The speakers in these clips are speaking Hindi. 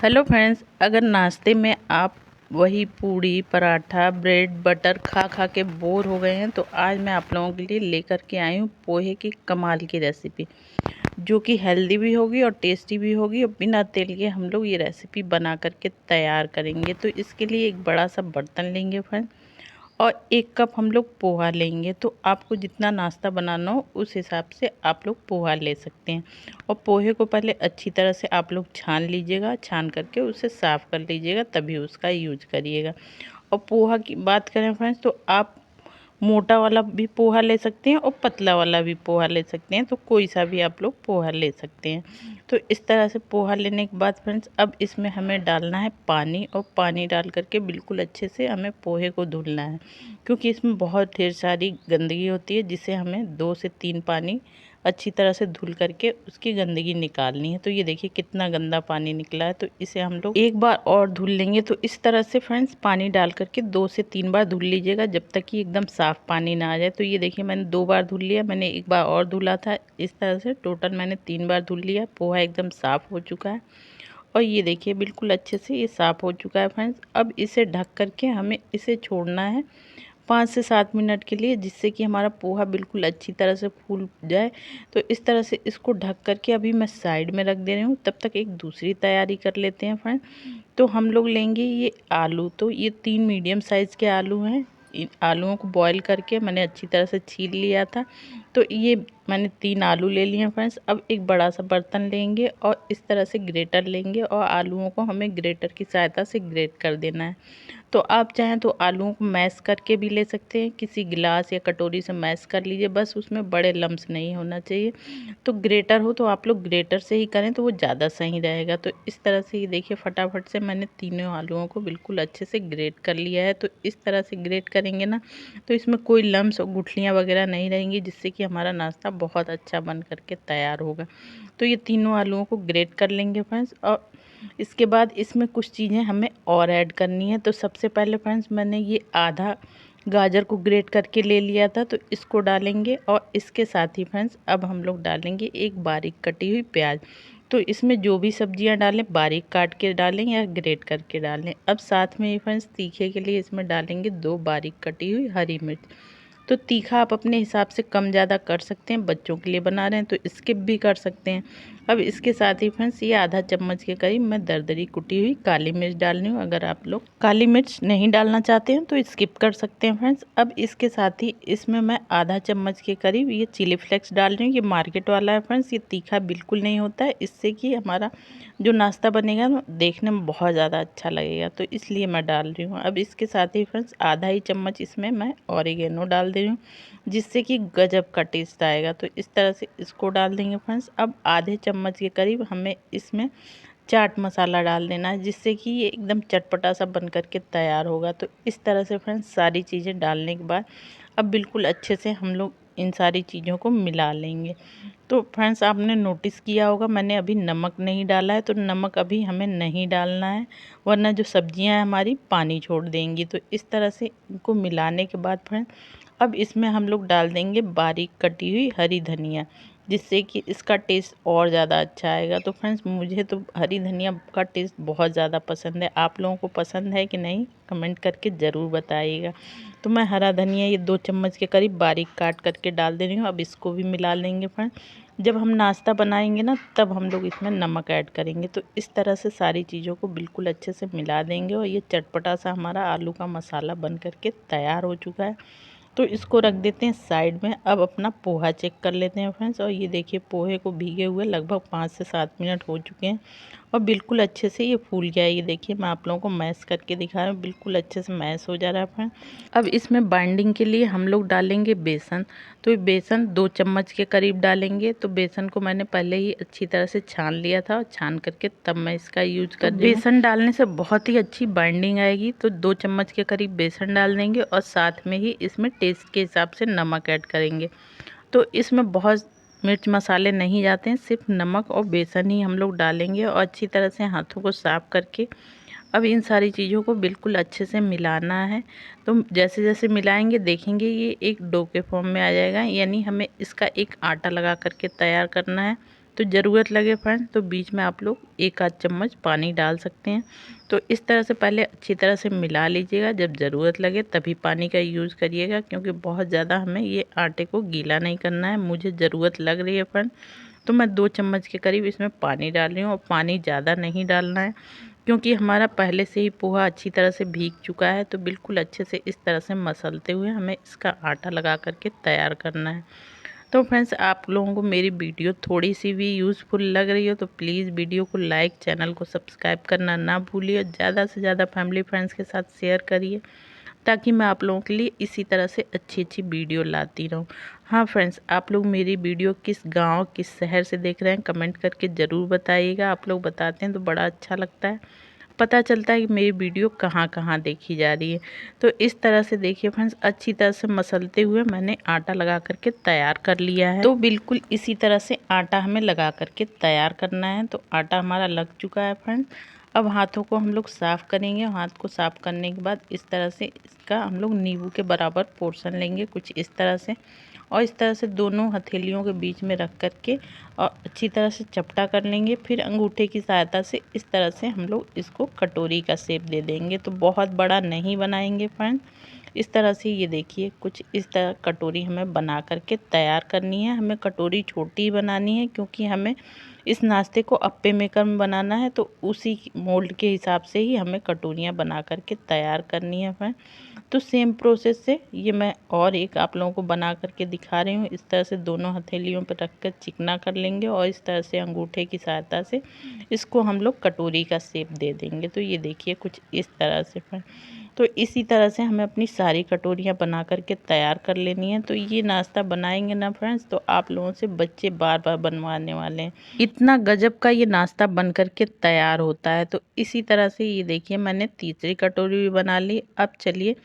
हेलो फ्रेंड्स, अगर नाश्ते में आप वही पूड़ी पराठा ब्रेड बटर खा खा के बोर हो गए हैं तो आज मैं आप लोगों के लिए लेकर के आई हूँ पोहे की कमाल की रेसिपी, जो कि हेल्दी भी होगी और टेस्टी भी होगी। और बिना तेल के हम लोग ये रेसिपी बना करके तैयार करेंगे। तो इसके लिए एक बड़ा सा बर्तन लेंगे फ्रेंड्स, और 1 कप हम लोग पोहा लेंगे। तो आपको जितना नाश्ता बनाना हो उस हिसाब से आप लोग पोहा ले सकते हैं। और पोहे को पहले अच्छी तरह से आप लोग छान लीजिएगा, छान करके उसे साफ़ कर लीजिएगा, तभी उसका यूज करिएगा। और पोहा की बात करें फ्रेंड्स, तो आप मोटा वाला भी पोहा ले सकते हैं और पतला वाला भी पोहा ले सकते हैं। तो कोई सा भी आप लोग पोहा ले सकते हैं। तो इस तरह से पोहा लेने के बाद फ्रेंड्स, अब इसमें हमें डालना है पानी, और पानी डाल करके बिल्कुल अच्छे से हमें पोहे को धुलना है, क्योंकि इसमें बहुत ढेर सारी गंदगी होती है, जिसे हमें 2 से 3 पानी अच्छी तरह से धुल करके उसकी गंदगी निकालनी है। तो ये देखिए कितना गंदा पानी निकला है। तो इसे हम लोग एक बार और धुल लेंगे। तो इस तरह से फ्रेंड्स पानी डाल करके 2 से 3 बार धुल लीजिएगा, जब तक कि एकदम साफ़ पानी ना आ जाए। तो ये देखिए मैंने 2 बार धुल लिया, मैंने एक बार और धुला था। इस तरह से टोटल मैंने 3 बार धुल लिया। पोहा एकदम साफ़ हो चुका है, और ये देखिए बिल्कुल अच्छे से ये साफ़ हो चुका है फ्रेंड्स। अब इसे ढक करके हमें इसे छोड़ना है 5 से 7 मिनट के लिए, जिससे कि हमारा पोहा बिल्कुल अच्छी तरह से फूल जाए। तो इस तरह से इसको ढक करके अभी मैं साइड में रख दे रही हूँ। तब तक एक दूसरी तैयारी कर लेते हैं फ्रेंड। तो हम लोग लेंगे ये आलू। तो ये 3 मीडियम साइज़ के आलू हैं। इन आलूओं को बॉईल करके मैंने अच्छी तरह से छील लिया था। तो ये मैंने 3 आलू ले लिए हैं फ्रेंड्स। अब एक बड़ा सा बर्तन लेंगे और इस तरह से ग्रेटर लेंगे, और आलूओं को हमें ग्रेटर की सहायता से ग्रेट कर देना है। तो आप चाहें तो आलूओं को मैश करके भी ले सकते हैं, किसी गिलास या कटोरी से मैश कर लीजिए, बस उसमें बड़े लम्स नहीं होना चाहिए। तो ग्रेटर हो तो आप लोग ग्रेटर से ही करें तो वो ज़्यादा सही रहेगा। तो इस तरह से ये देखिए फटाफट से मैंने तीनों आलूओं को बिल्कुल अच्छे से ग्रेट कर लिया है। तो इस तरह से ग्रेट करेंगे ना, तो इसमें कोई लम्स और गुठलियाँ वगैरह नहीं रहेंगी, जिससे कि हमारा नाश्ता बहुत अच्छा बन करके तैयार होगा। तो ये तीनों आलूओं को ग्रेट कर लेंगे फ्रेंड्स। और इसके बाद इसमें कुछ चीज़ें हमें और ऐड करनी है। तो सबसे पहले फ्रेंड्स मैंने ये आधा गाजर को ग्रेट करके ले लिया था, तो इसको डालेंगे। और इसके साथ ही फ्रेंड्स अब हम लोग डालेंगे एक बारीक कटी हुई प्याज। तो इसमें जो भी सब्जियां डालें बारीक काट के डालें या ग्रेट करके डालें। अब साथ में ही फ्रेंड्स तीखे के लिए इसमें डालेंगे 2 बारीक कटी हुई हरी मिर्च। तो तीखा आप अपने हिसाब से कम ज़्यादा कर सकते हैं, बच्चों के लिए बना रहे हैं तो स्किप भी कर सकते हैं। अब इसके साथ ही फ्रेंड्स ये आधा चम्मच के करीब मैं दरदरी कुटी हुई काली मिर्च डाल रही हूँ। अगर आप लोग काली मिर्च नहीं डालना चाहते हैं तो स्किप कर सकते हैं फ्रेंड्स। अब इसके साथ ही इसमें मैं आधा चम्मच के करीब ये चिली फ्लेक्स डाल रही हूँ। ये मार्केट वाला है फ्रेंड्स, ये तीखा बिल्कुल नहीं होता है, इससे कि हमारा जो नाश्ता बनेगा ना देखने में बहुत ज़्यादा अच्छा लगेगा, तो इसलिए मैं डाल रही हूँ। अब इसके साथ ही फ्रेंड्स आधा ही चम्मच इसमें मैं ऑरिगेनो डाल दे रही हूँ, जिससे कि गजब का टेस्ट आएगा। तो इस तरह से इसको डाल देंगे फ्रेंड्स। अब आधे चम्मच के करीब हमें इसमें चाट मसाला डाल देना है, जिससे कि ये एकदम चटपटा सा बन करके तैयार होगा। तो इस तरह से फ्रेंड्स सारी चीज़ें डालने के बाद अब बिल्कुल अच्छे से हम लोग इन सारी चीज़ों को मिला लेंगे। तो फ्रेंड्स आपने नोटिस किया होगा मैंने अभी नमक नहीं डाला है, तो नमक अभी हमें नहीं डालना है, वरना जो सब्जियां हैं हमारी पानी छोड़ देंगी। तो इस तरह से इनको मिलाने के बाद फ्रेंड्स अब इसमें हम लोग डाल देंगे बारीक कटी हुई हरी धनिया, जिससे कि इसका टेस्ट और ज़्यादा अच्छा आएगा। तो फ्रेंड्स मुझे तो हरी धनिया का टेस्ट बहुत ज़्यादा पसंद है, आप लोगों को पसंद है कि नहीं कमेंट करके ज़रूर बताइएगा। तो मैं हरा धनिया ये 2 चम्मच के करीब बारीक काट करके डाल दे रही हूँ। अब इसको भी मिला लेंगे फ्रेंड्स। जब हम नाश्ता बनाएंगे ना तब हम लोग इसमें नमक ऐड करेंगे। तो इस तरह से सारी चीज़ों को बिल्कुल अच्छे से मिला देंगे, और ये चटपटा सा हमारा आलू का मसाला बन करके तैयार हो चुका है। तो इसको रख देते हैं साइड में। अब अपना पोहा चेक कर लेते हैं फ्रेंड्स। और ये देखिए पोहे को भीगे हुए लगभग 5 से 7 मिनट हो चुके हैं, और बिल्कुल अच्छे से ये फूल गया है। ये देखिए मैं आप लोगों को मैश करके दिखा रहा हूँ, बिल्कुल अच्छे से मैश हो जा रहा है फ्रेंड्स। अब इसमें बाइंडिंग के लिए हम लोग डालेंगे बेसन। तो ये बेसन 2 चम्मच के करीब डालेंगे। तो बेसन को मैंने पहले ही अच्छी तरह से छान लिया था, और छान करके तब मैं इसका यूज कर रही हूँ। बेसन डालने से बहुत ही अच्छी बाइंडिंग आएगी। तो 2 चम्मच के करीब बेसन डाल देंगे, और साथ में ही इसमें टेस्ट के हिसाब से नमक ऐड करेंगे। तो इसमें बहुत मिर्च मसाले नहीं जाते हैं, सिर्फ नमक और बेसन ही हम लोग डालेंगे, और अच्छी तरह से हाथों को साफ करके अब इन सारी चीज़ों को बिल्कुल अच्छे से मिलाना है। तो जैसे जैसे मिलाएंगे देखेंगे ये एक डो के फॉर्म में आ जाएगा, यानी हमें इसका एक आटा लगा करके तैयार करना है। तो ज़रूरत लगे फ्रेंड्स तो बीच में आप लोग 1 आध चम्मच पानी डाल सकते हैं। तो इस तरह से पहले अच्छी तरह से मिला लीजिएगा, जब ज़रूरत लगे तभी पानी का यूज़ करिएगा, क्योंकि बहुत ज़्यादा हमें ये आटे को गीला नहीं करना है। मुझे ज़रूरत लग रही है फ्रेंड, तो मैं 2 चम्मच के करीब इसमें पानी डाल रही हूँ, और पानी ज़्यादा नहीं डालना है, क्योंकि हमारा पहले से ही पोहा अच्छी तरह से भीग चुका है। तो बिल्कुल अच्छे से इस तरह से मसलते हुए हमें इसका आटा लगा करके तैयार करना है। तो फ्रेंड्स, आप लोगों को मेरी वीडियो थोड़ी सी भी यूज़फुल लग रही हो तो प्लीज़ वीडियो को लाइक, चैनल को सब्सक्राइब करना ना भूलिए। ज़्यादा से ज़्यादा फैमिली फ्रेंड्स के साथ शेयर करिए, ताकि मैं आप लोगों के लिए इसी तरह से अच्छी अच्छी वीडियो लाती रहूं। हाँ फ्रेंड्स, आप लोग मेरी वीडियो किस गांव, किस शहर से देख रहे हैं कमेंट करके ज़रूर बताइएगा। आप लोग बताते हैं तो बड़ा अच्छा लगता है, पता चलता है कि मेरी वीडियो कहाँ कहाँ देखी जा रही है। तो इस तरह से देखिए फ्रेंड्स, अच्छी तरह से मसलते हुए मैंने आटा लगा करके तैयार कर लिया है। तो बिल्कुल इसी तरह से आटा हमें लगा करके तैयार करना है। तो आटा हमारा लग चुका है फ्रेंड्स। अब हाथों को हम लोग साफ़ करेंगे। हाथ को साफ़ करने के बाद इस तरह से इसका हम लोग नींबू के बराबर पोर्शन लेंगे, कुछ इस तरह से, और इस तरह से दोनों हथेलियों के बीच में रख करके और अच्छी तरह से चपटा कर लेंगे। फिर अंगूठे की सहायता से इस तरह से हम लोग इसको कटोरी का शेप दे देंगे। तो बहुत बड़ा नहीं बनाएंगे फ्रेंड, इस तरह से ये देखिए कुछ इस तरह कटोरी हमें बना करके तैयार करनी है। हमें कटोरी छोटी बनानी है, क्योंकि हमें इस नाश्ते को अप्पे मेकर में बनाना है। तो उसी मोल्ड के हिसाब से ही हमें कटोरियाँ बना करके तैयार करनी है फ्रेंड। तो सेम प्रोसेस से ये मैं और एक आप लोगों को बना करके दिखा रही हूँ। इस तरह से दोनों हथेलियों पर रख कर चिकना कर लेंगे, और इस तरह से अंगूठे की सहायता से इसको हम लोग कटोरी का शेप दे देंगे। तो ये देखिए कुछ इस तरह से फ्रेंड। तो इसी तरह से हमें अपनी सारी कटोरियाँ बना करके तैयार कर लेनी है। तो ये नाश्ता बनाएंगे ना फ्रेंड्स, तो आप लोगों से बच्चे बार बार बनवाने वाले हैं। इतना गजब का ये नाश्ता बन करके तैयार होता है। तो इसी तरह से ये देखिए मैंने तीसरी कटोरी भी बना ली। अब चलिए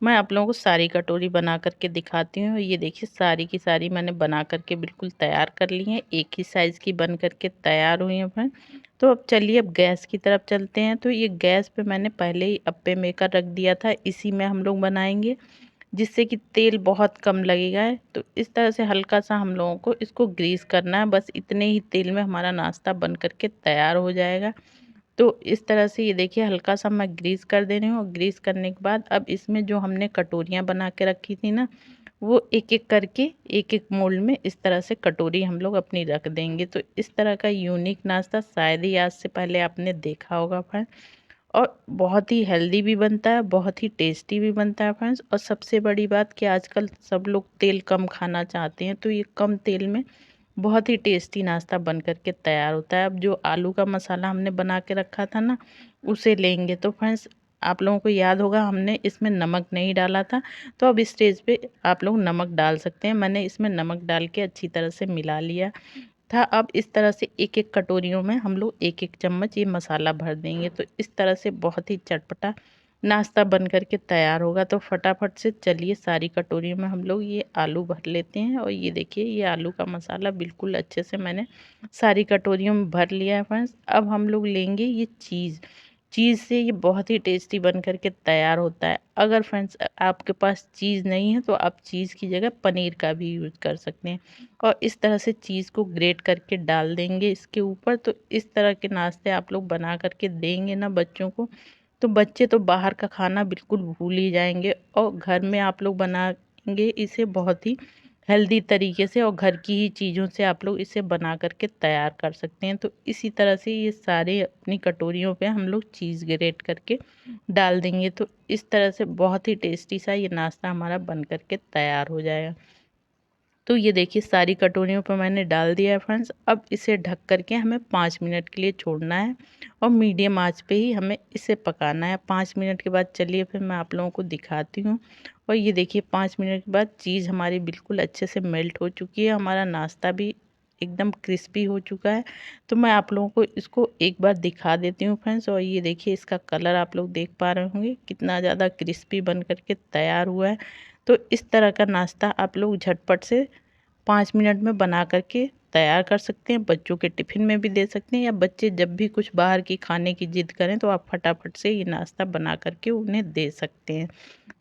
मैं आप लोगों को सारी कटोरी बना करके दिखाती हूँ। ये देखिए सारी की सारी मैंने बना करके बिल्कुल तैयार कर ली हैं, एक ही साइज़ की बन करके तैयार हुई हैं फ्रेंड। तो अब चलिए अब गैस की तरफ चलते हैं। तो ये गैस पे मैंने पहले ही अप्पे मेकर रख दिया था, इसी में हम लोग बनाएंगे, जिससे कि तेल बहुत कम लगेगा। तो इस तरह से हल्का सा हम लोगों को इसको ग्रीस करना है, बस इतने ही तेल में हमारा नाश्ता बन करके तैयार हो जाएगा। तो इस तरह से ये देखिए हल्का सा मैं ग्रीस कर दे रही हूँ, और ग्रीस करने के बाद अब इसमें जो हमने कटोरियाँ बना के रखी थी ना, वो एक एक करके एक एक मोल्ड में इस तरह से कटोरी हम लोग अपनी रख देंगे। तो इस तरह का यूनिक नाश्ता शायद ही आज से पहले आपने देखा होगा फ्रेंड, और बहुत ही हेल्दी भी बनता है, बहुत ही टेस्टी भी बनता है फ्रेंड्स। और सबसे बड़ी बात कि आजकल सब लोग तेल कम खाना चाहते हैं, तो ये कम तेल में बहुत ही टेस्टी नाश्ता बन करके तैयार होता है। अब जो आलू का मसाला हमने बना के रखा था ना, उसे लेंगे। तो फ्रेंड्स, आप लोगों को याद होगा हमने इसमें नमक नहीं डाला था, तो अब इस स्टेज पे आप लोग नमक डाल सकते हैं। मैंने इसमें नमक डाल के अच्छी तरह से मिला लिया था। अब इस तरह से एक एक कटोरियों में हम लोग एक एक चम्मच ये मसाला भर देंगे। तो इस तरह से बहुत ही चटपटा नाश्ता बन करके तैयार होगा। तो फटाफट से चलिए सारी कटोरियों में हम लोग ये आलू भर लेते हैं। और ये देखिए ये आलू का मसाला बिल्कुल अच्छे से मैंने सारी कटोरियों में भर लिया है फ्रेंड्स। अब हम लोग लेंगे ये चीज़। चीज़ से ये बहुत ही टेस्टी बन करके तैयार होता है। अगर फ्रेंड्स आपके पास चीज़ नहीं है, तो आप चीज़ की जगह पनीर का भी यूज़ कर सकते हैं। और इस तरह से चीज़ को ग्रेट करके डाल देंगे इसके ऊपर। तो इस तरह के नाश्ते आप लोग बना करके देंगे ना बच्चों को, तो बच्चे तो बाहर का खाना बिल्कुल भूल ही जाएंगे, और घर में आप लोग बनाएंगे इसे बहुत ही हेल्दी तरीके से, और घर की ही चीज़ों से आप लोग इसे बना करके तैयार कर सकते हैं। तो इसी तरह से ये सारे अपनी कटोरियों पे हम लोग चीज़ ग्रेट करके डाल देंगे। तो इस तरह से बहुत ही टेस्टी सा ये नाश्ता हमारा बन करके तैयार हो जाएगा। तो ये देखिए सारी कटोरियों पर मैंने डाल दिया है फ्रेंड्स। अब इसे ढक करके हमें 5 मिनट के लिए छोड़ना है, और मीडियम आंच पे ही हमें इसे पकाना है। 5 मिनट के बाद चलिए फिर मैं आप लोगों को दिखाती हूँ। और ये देखिए 5 मिनट के बाद चीज़ हमारी बिल्कुल अच्छे से मेल्ट हो चुकी है, हमारा नाश्ता भी एकदम क्रिस्पी हो चुका है। तो मैं आप लोगों को इसको एक बार दिखा देती हूँ फ्रेंड्स। और ये देखिए इसका कलर आप लोग देख पा रहे होंगे कितना ज़्यादा क्रिस्पी बन करके तैयार हुआ है। तो इस तरह का नाश्ता आप लोग झटपट से 5 मिनट में बना करके तैयार कर सकते हैं। बच्चों के टिफ़िन में भी दे सकते हैं, या बच्चे जब भी कुछ बाहर की खाने की जिद करें तो आप फटाफट से ये नाश्ता बना करके उन्हें दे सकते हैं।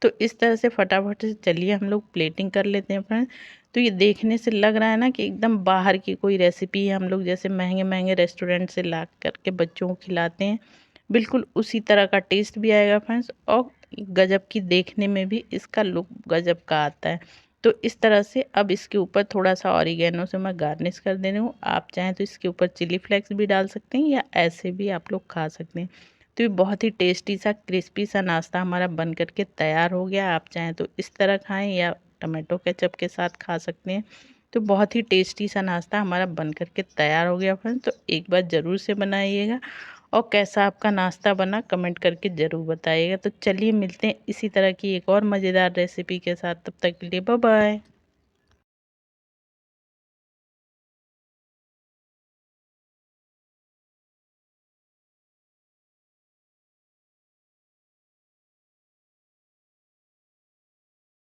तो इस तरह से फटाफट से चलिए हम लोग प्लेटिंग कर लेते हैं फ्रेंड्स। तो ये देखने से लग रहा है ना कि एकदम बाहर की कोई रेसिपी है, हम लोग जैसे महंगे महंगे रेस्टोरेंट से ला करके बच्चों को खिलाते हैं, बिल्कुल उसी तरह का टेस्ट भी आएगा फ्रेंड्स, और गजब की देखने में भी इसका लुक गजब का आता है। तो इस तरह से अब इसके ऊपर थोड़ा सा ऑरिगेनो से मैं गार्निश कर दे रही हूँ। आप चाहें तो इसके ऊपर चिली फ्लेक्स भी डाल सकते हैं या ऐसे भी आप लोग खा सकते हैं। तो ये बहुत ही टेस्टी सा क्रिस्पी सा नाश्ता हमारा बन करके तैयार हो गया। आप चाहें तो इस तरह खाएं या टमाटो केचप के साथ खा सकते हैं। तो बहुत ही टेस्टी सा नाश्ता हमारा बन करके तैयार हो गया फ्रेंड्स। तो एक बार ज़रूर से बनाइएगा और कैसा आपका नाश्ता बना कमेंट करके ज़रूर बताइएगा। तो चलिए मिलते हैं इसी तरह की एक और मज़ेदार रेसिपी के साथ, तब तक के लिए बाय बाय।